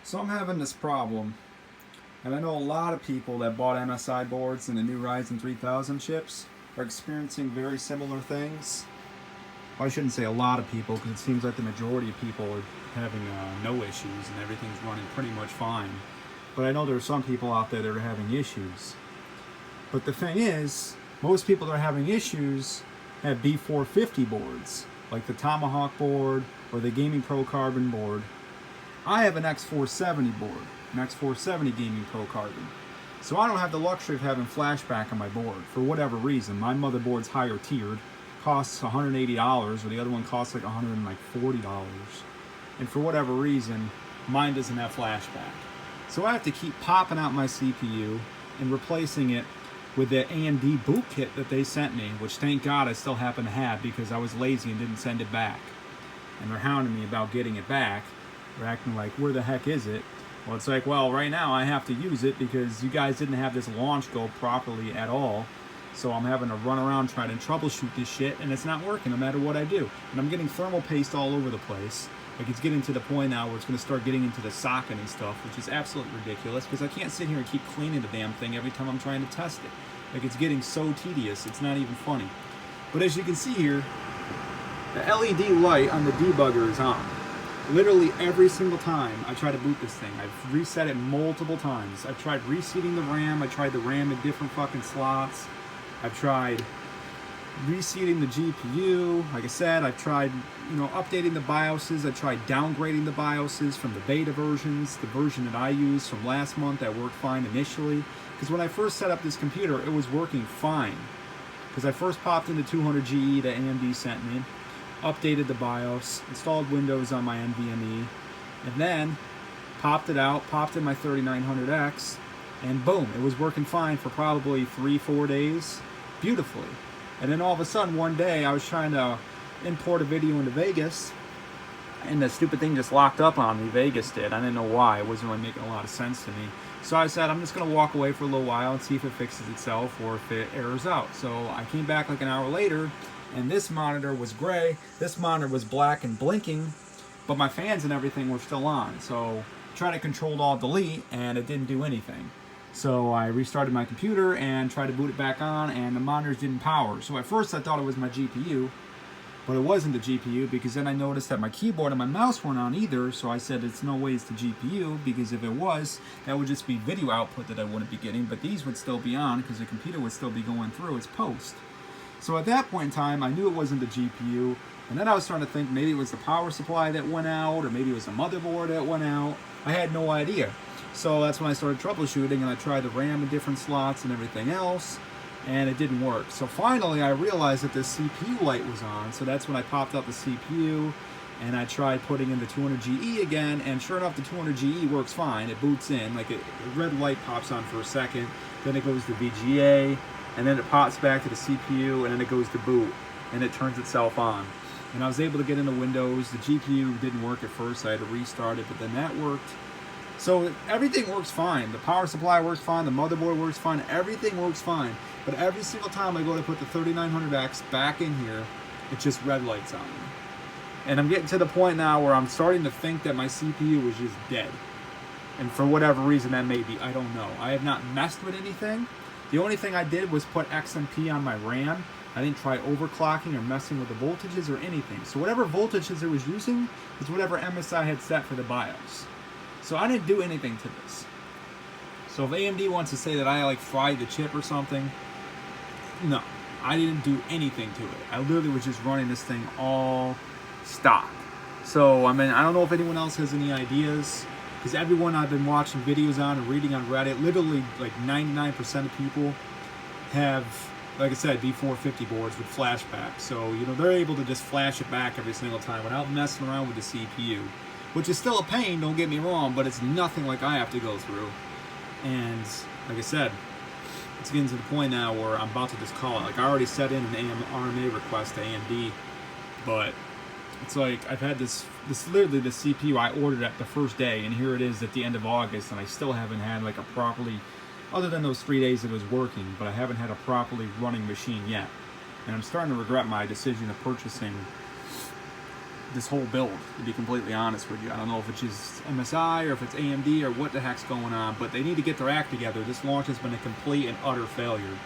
So I'm having this problem, and I know a lot of people that bought MSI boards and the new Ryzen 3000 chips are experiencing very similar things. Well, I shouldn't say a lot of people, because it seems like the majority of people are having no issues and everything's running pretty much fine. But I know there are some people out there that are having issues. But the thing is, most people that are having issues have B450 boards, like the Tomahawk board or the Gaming Pro Carbon board. I have an X470 board, an X470 Gaming Pro Carbon. So I don't have the luxury of having flashback on my board for whatever reason. My motherboard's higher tiered, costs $180, or the other one costs like $140. And for whatever reason, mine doesn't have flashback. So I have to keep popping out my CPU and replacing it with the AMD boot kit that they sent me, which thank God I still happen to have because I was lazy and didn't send it back. And they're hounding me about getting it back. They're acting like, where the heck is it? Well, it's like, well, right now I have to use it because you guys didn't have this launch go properly at all. So I'm having to run around trying to troubleshoot this shit, and it's not working no matter what I do. And I'm getting thermal paste all over the place. Like, it's getting to the point now where it's going to start getting into the socket and stuff, which is absolutely ridiculous because I can't sit here and keep cleaning the damn thing every time I'm trying to test it. Like, it's getting so tedious, it's not even funny. But as you can see here, the LED light on the debugger is on. Literally every single time I try to boot this thing, I've reset it multiple times. I've tried reseating the RAM, I tried the RAM in different fucking slots. I've tried reseating the GPU. Like I said, I've tried, updating the BIOSes. I tried downgrading the BIOSes from the beta versions, the version that I used from last month that worked fine initially. Because when I first set up this computer, it was working fine. Because I first popped in the 200GE that AMD sent me, updated the BIOS, installed Windows on my NVMe, and then popped it out, popped in my 3900X, and boom, it was working fine for probably 3-4 days, beautifully. And then all of a sudden, one day, I was trying to import a video into Vegas, and the stupid thing just locked up on me. Vegas did. I didn't know why. It wasn't really making a lot of sense to me. So I said, I'm just going to walk away for a little while and see if it fixes itself or if it errors out. So I came back like an hour later, and this monitor was gray. This monitor was black and blinking, but my fans and everything were still on. So I tried to Control-Alt-Delete, and it didn't do anything. So I restarted my computer and tried to boot it back on, and the monitors didn't power. So at first I thought it was my GPU, but it wasn't the GPU, because then I noticed that my keyboard and my mouse weren't on either. So I said it's no way it's the GPU, because if it was, that would just be video output that I wouldn't be getting, but these would still be on because the computer would still be going through its post. So at that point in time, I knew it wasn't the GPU, and then I was starting to think maybe it was the power supply that went out, or maybe it was the motherboard that went out. I had no idea. So that's when I started troubleshooting, and I tried the RAM in different slots and everything else, and it didn't work. So finally I realized that the CPU light was on, so that's when I popped out the CPU, and I tried putting in the 200GE again, and sure enough, the 200GE works fine. It boots in, like the red light pops on for a second, then it goes to VGA, and then it pops back to the CPU, and then it goes to boot, and it turns itself on. And I was able to get into Windows. The GPU didn't work at first, I had to restart it, but then that worked. So everything works fine. The power supply works fine, the motherboard works fine, everything works fine. But every single time I go to put the 3900X back in here, it just red lights on me. And I'm getting to the point now where I'm starting to think that my CPU was just dead. And for whatever reason that may be, I don't know. I have not messed with anything. The only thing I did was put XMP on my RAM. I didn't try overclocking or messing with the voltages or anything. So whatever voltages it was using is whatever MSI had set for the BIOS. So I didn't do anything to this. So if AMD wants to say that I like fried the chip or something, no, I didn't do anything to it. I literally was just running this thing all stock. So I mean, I don't know if anyone else has any ideas, because everyone I've been watching videos on and reading on Reddit, literally like 99% of people have, like I said, B450 boards with flashback. So, they're able to just flash it back every single time without messing around with the CPU. Which is still a pain, don't get me wrong, but it's nothing like I have to go through. And like I said, it's getting to the point now where I'm about to just call it. Like, I already set in an RMA request to AMD, but it's like I've had this literally the CPU I ordered at the first day, and here it is at the end of August, and I still haven't had like a properly, other than those 3 days it was working, but I haven't had a properly running machine yet. And I'm starting to regret my decision of purchasing this whole build, to be completely honest with you. I don't know if it's just MSI or if it's AMD or what the heck's going on, but they need to get their act together. This launch has been a complete and utter failure.